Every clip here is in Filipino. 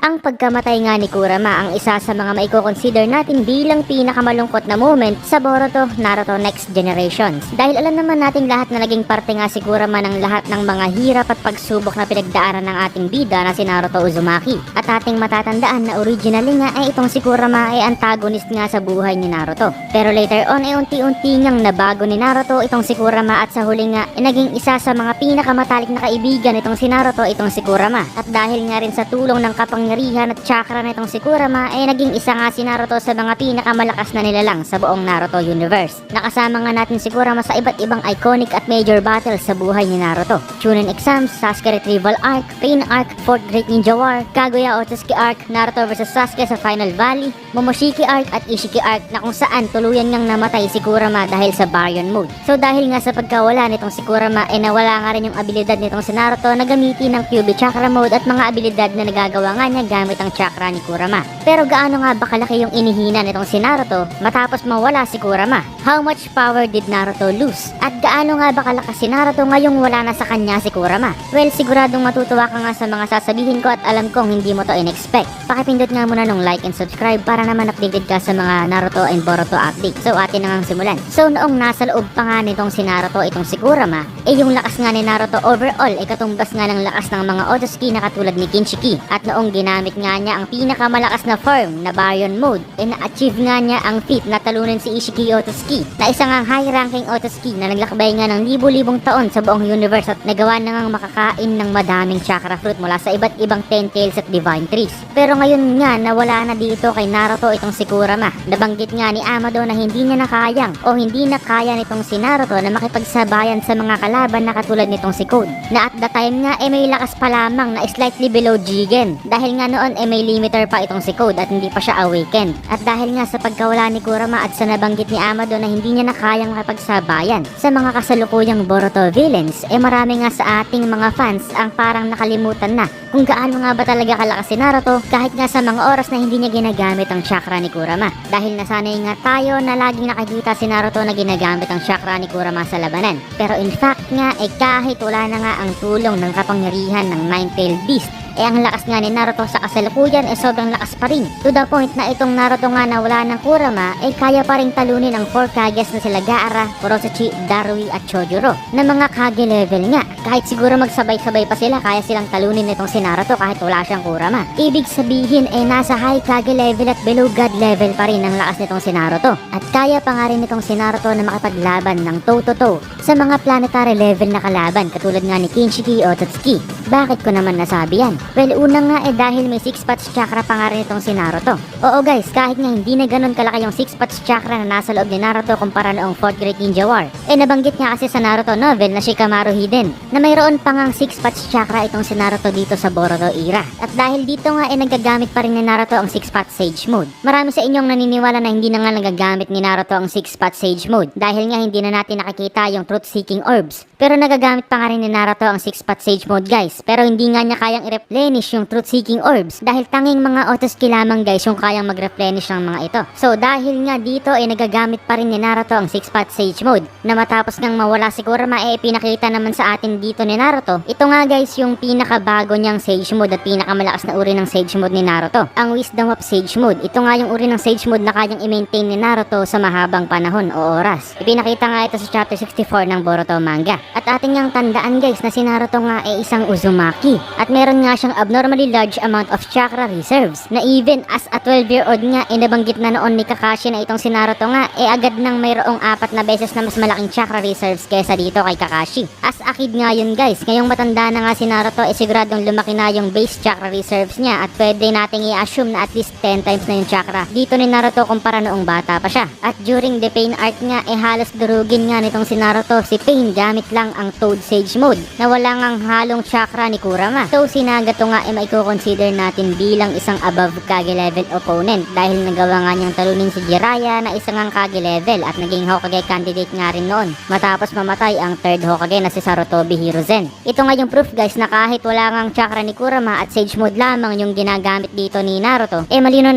Ang pagkamatay nga ni Kurama ang isa sa mga maiko-consider natin bilang pinakamalungkot na moment sa Boruto Naruto Next Generations. Dahil alam naman nating lahat na naging parte nga si Kurama ng lahat ng mga hirap at pagsubok na pinagdaanan ng ating bida na si Naruto Uzumaki. At ating matatandaan na originally nga ay itong si Kurama ay antagonist nga sa buhay ni Naruto. Pero later on ay unti-unti ngang nabago ni Naruto itong si Kurama at sa huli nga ay naging isa sa mga pinakamatalik na kaibigan itong si Naruto itong si Kurama. At dahil nga rin sa tulong ng kapangyarihan at chakra na itong si Kurama ay naging isa nga si Naruto sa mga pinakamalakas na nilalang sa buong Naruto universe. Nakasama nga natin si Kurama sa iba't ibang iconic at major battles sa buhay ni Naruto. Chunin Exams, Sasuke Retrieval Arc, Pain Arc, Fourth Great Ninja War, Kaguya Otsutsuki Arc, Naruto vs Sasuke sa Final Valley, Momoshiki Arc at Ishiki Arc na kung saan tuluyan ngang namatay si Kurama dahil sa Baryon Mode. So dahil nga sa pagkawala nitong si Kurama ay nawala nga rin yung abilidad nitong si Naruto na gamitin ng Kyuubi Chakra Mode at mga abilidad na nagagawa nga niya gamit ang chakra ni Kurama. Pero gaano nga ba kalaki yung inihina nitong si Naruto matapos mawala si Kurama? How much power did Naruto lose? At gaano nga ba kalakas si Naruto ngayong wala na sa kanya si Kurama? Well, siguradong matutuwa ka nga sa mga sasabihin ko at alam kong hindi mo to in-expect. Pakipindot nga muna ng like and subscribe para naman updated ka sa mga Naruto and Boruto update. So atin na ngang simulan. So noong nasa loob pa nga nitong si Naruto itong si Kurama, yung lakas nga ni Naruto overall ay katumbas nga ng lakas ng mga Otsutsuki na katulad ni Kinshiki. At noong ginamit nga niya ang pinakamalakas na form na Baryon Mode, na-achieve nga niya ang feat na talunin si Ishiki Otsutsuki na isang high-ranking Otsutsuki na naglakbay nga ng libu-libong taon sa buong universe at nagawa na ngang makakain ng madaming chakra fruit mula sa iba't ibang 10 tails at divine trees. Pero ngayon nga nawala na dito kay Naruto itong si Kurama. Nabanggit nga ni Amado na hindi niya nakayang o hindi na kaya nitong si Naruto na makipagsabayan sa mga kalaban na katulad nitong si Code. Na at the time nga may lakas pa lamang na slightly below Jigen. Dahil nga noon may limiter pa itong si Code at hindi pa siya awakened. At dahil nga sa pagkawala ni Kurama at sa nabanggit ni Amado na hindi niya nakayang makipagsabayan sa mga kasalukuyang Boruto villains, marami nga sa ating mga fans ang parang nakalimutan na kung gaano nga ba talaga kalakas si Naruto kahit nga sa mga oras na hindi niya ginagamit ang chakra ni Kurama. Dahil nasanay nga tayo na laging nakikita si Naruto na ginagamit ang chakra ni Kurama sa labanan. Pero in fact nga kahit wala na nga ang tulong ng kapangyarihan ng Nine-Tailed Beast, ang lakas nga ni Naruto sa kasalukuyan sobrang lakas pa rin. To the point na itong Naruto nga na wala ng Kurama kaya pa rin talunin ang 4 Kages na sila Gaara, Orochimaru, Darui at Chojuro na mga Kage level nga. Kahit siguro magsabay-sabay pa sila kaya silang talunin itong si Naruto kahit wala siyang Kurama. Ibig sabihin nasa high Kage level at below God level pa rin ang lakas nitong si Naruto. At kaya pa nga rin itong si Naruto na makipaglaban ng toe-to-toe sa mga planetary level na kalaban katulad nga ni Kinshiki o Otsutsuki. Bakit ko naman nasabi yan? Well, una nga dahil may 6 Patch Chakra pa nga rin itong si Naruto. Oo guys, kahit nga hindi na ganun kalaki yung 6 Patch Chakra na nasa loob ni Naruto kumpara noong 4th Great Ninja War, nabanggit nga kasi sa Naruto novel na Shikamaru Hidden na mayroon pa ngang 6 Patch Chakra itong si Naruto dito sa Boruto era. At dahil dito nga nagagamit pa rin ni Naruto ang 6 Patch Sage Mode. Marami sa inyong naniniwala na hindi na nga nagagamit ni Naruto ang 6 Patch Sage Mode dahil nga hindi na natin nakikita yung Truth Seeking Orbs. Pero nagagamit pa nga rin ni Naruto ang 6 Patch Sage Mode guys, pero hindi nga niya kayang i-replenish yung Truth Seeking Orbs dahil tanging mga Otsutsuki lamang guys yung kayang mag-replenish ng mga ito. So dahil nga dito nagagamit pa rin ni Naruto ang 6 Patch Sage Mode na matapos ngang mawala si Kurama pinakita naman sa atin dito ni Naruto. Ito nga guys yung pinakabago niyang Sage Mode at pinakamalakas na uri ng Sage Mode ni Naruto, ang Wisdom of Sage Mode. Ito nga yung uri ng Sage Mode na kayang i-maintain ni Naruto sa mahabang panahon o oras. Ipinakita nga ito sa chapter 64 ng Boruto manga. At ating ngang tandaan guys na si Naruto nga isang Uzumaki at meron nga siyang abnormally large amount of chakra reserves na even as a 12-year-old nga nabanggit na noon ni Kakashi na itong si Naruto nga agad nang mayroong 4 na beses na mas malaking chakra reserves kaysa dito kay Kakashi. As a kid nga yun guys, ngayong matanda na nga si Naruto siguradong lumaki na yung base chakra reserves niya at pwede nating i-assume na at least 10 times na yung chakra dito ni Naruto kumpara noong bata pa siya. At during the Pain arc nga halos durugin nga nitong si Naruto si Pain gamit lang ang Toad Sage Mode na wala ngang halong chakra ni Kurama. So si Nagato nga maiko-consider natin bilang isang above Kage level opponent dahil nagawa nga niyang talunin si Jiraiya na isang ang Kage level at naging Hokage candidate nga rin noon matapos mamatay ang 3rd Hokage na si Sarutobi Hiruzen. Ito nga yung proof guys na kahit wala ngang chakra ni Kurama at Sage Mode lamang yung ginagamit dito ni Naruto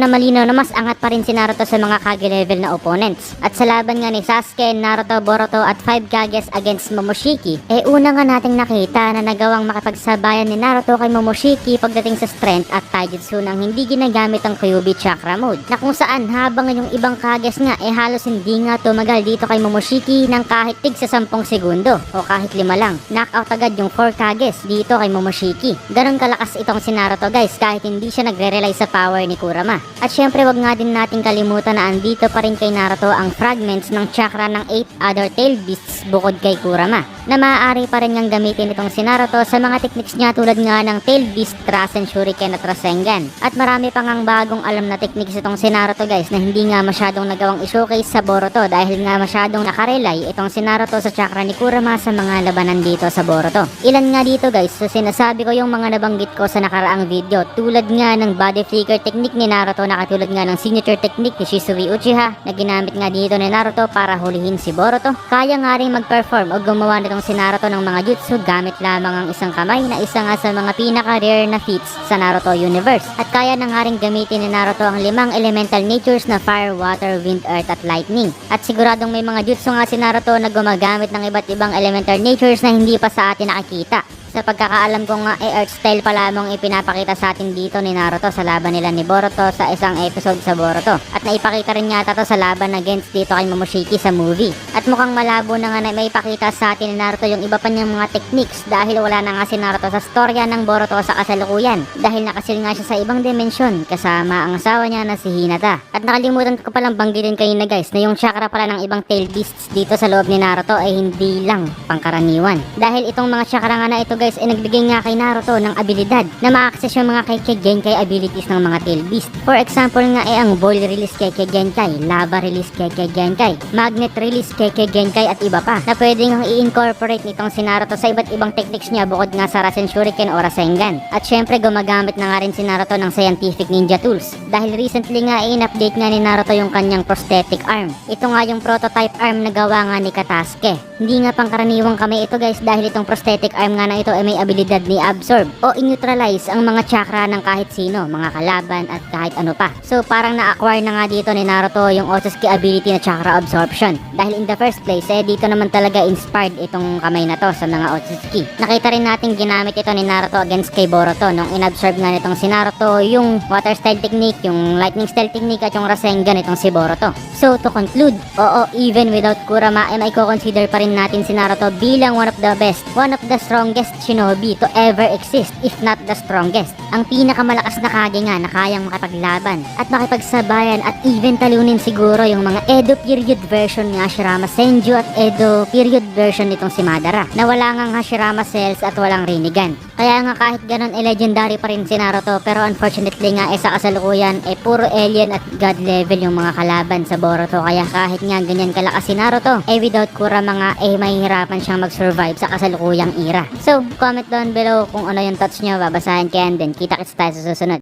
malinaw na mas angat pa rin si Naruto sa mga Kage level na opponents. At sa laban nga ni Sasuke, Naruto, Boruto at 5 Kages against Momoshiki Momoshiki, una nga nating nakita na nagawang makipagsabayan ni Naruto kay Momoshiki pagdating sa strength at taijutsu nang hindi ginagamit ang Kyuubi Chakra Mode, na kung saan habang yung ibang Kages nga halos hindi nga tumagal dito kay Momoshiki ng kahit tig sa 10 segundo o kahit 5 lang. Knockout agad yung 4 Kages dito kay Momoshiki. Ganon kalakas itong si Naruto guys kahit hindi siya nagre-rely sa power ni Kurama. At syempre wag nga din natin kalimutan na andito pa rin kay Naruto ang fragments ng chakra ng 8 other tail beasts bukod kay Kurama, na maaari pa rin niyang gamitin itong si Naruto sa mga techniques niya tulad nga ng tail beast, Rasen Shuriken at Rasengan. At marami pa ngang bagong alam na techniques itong si Naruto guys na hindi nga masyadong nagawang i-showcase sa Boruto dahil nga masyadong nakarelay itong si Naruto sa chakra ni Kurama sa mga labanan dito sa Boruto. Ilan nga dito guys, so sinasabi ko yung mga nabanggit ko sa nakaraang video tulad nga ng body flicker technique ni Naruto na katulad nga ng signature technique ni Shisui Uchiha na ginamit nga dito ni Naruto para hulihin si Boruto. Kaya nga rin mag-perform o gumawa nitong si Naruto ng mga jutsu gamit lamang ang isang kamay na isa nga sa mga pinaka-rare na feats sa Naruto universe. At kaya na nga rin gamitin ni Naruto ang 5 elemental natures na fire, water, wind, earth at lightning. At siguradong may mga jutsu nga si Naruto na gumagamit ng iba't ibang elemental natures na hindi pa sa atin nakikita. Sa pagkakaalam ko nga Earth style pa lamang ipinapakita sa atin dito ni Naruto sa laban nila ni Boruto sa isang episode sa Boruto. At naipakita rin yata to sa laban against dito kay Momoshiki sa movie. At mukhang malabo na nga na maipakita sa atin ni Naruto yung iba pa niyang mga techniques dahil wala na nga si Naruto sa storya ng Boruto sa kasalukuyan. Dahil nakasil nga siya sa ibang dimensyon kasama ang asawa niya na si Hinata. At nakalimutan ko palang banggitin kayo na guys na yung chakra pala ng ibang tail beasts dito sa loob ni Naruto ay hindi lang pangkaraniwan. Dahil itong mga chakra nga na ito guys ay nagbigay nga kay Naruto ng abilidad na ma-access yung mga Kekkei Genkai abilities ng mga tail beast. For example nga ang boil release Kekkei Genkai, lava release Kekkei Genkai, magnet release Kekkei Genkai at iba pa na pwede nga i-incorporate nitong si Naruto sa iba't ibang techniques niya bukod nga sa Rasen Shuriken o Rasengan. At syempre gumagamit na nga rin si Naruto ng scientific ninja tools dahil recently nga in-update nga ni Naruto yung kanyang prosthetic arm. Ito nga yung prototype arm na gawa nga ni Katasuke. Hindi nga pangkaraniwang kamay ito guys dahil itong prosthetic arm nga na ito ay may abilidad ni absorb o in-neutralize ang mga chakra ng kahit sino, mga kalaban at kahit ano pa. So parang na-acquire na nga dito ni Naruto yung Otsutsuki ability na chakra absorption. Dahil in the first place dito naman talaga inspired itong kamay na to sa mga Otsutsuki. Nakita rin natin ginamit ito ni Naruto against kay Boruto nung in-absorb nga nitong si Naruto yung water style technique, yung lightning style technique at yung Rasengan itong si Boruto. So to conclude, oo, even without Kurama ay consider pa rin natin si Naruto bilang one of the best, one of the strongest shinobi to ever exist, if not the strongest. Ang pinakamalakas na Kage nga na kayang makipaglaban at makipagsabayan at even talunin siguro yung mga Edo period version ni Hashirama Senju at Edo period version nitong si Madara na wala ngang Hashirama cells at walang Rinnegan. Kaya nga kahit ganon legendary pa rin si Naruto, pero unfortunately nga sa kasalukuyan puro alien at god level yung mga kalaban sa Boruto. Kaya kahit nga ganyan kalakas si Naruto without Kurama nga mahihirapan siyang mag-survive sa kasalukuyang era. So comment down below kung ano yung thoughts nyo, babasahin ko yan, then kita-kits tayo sa susunod.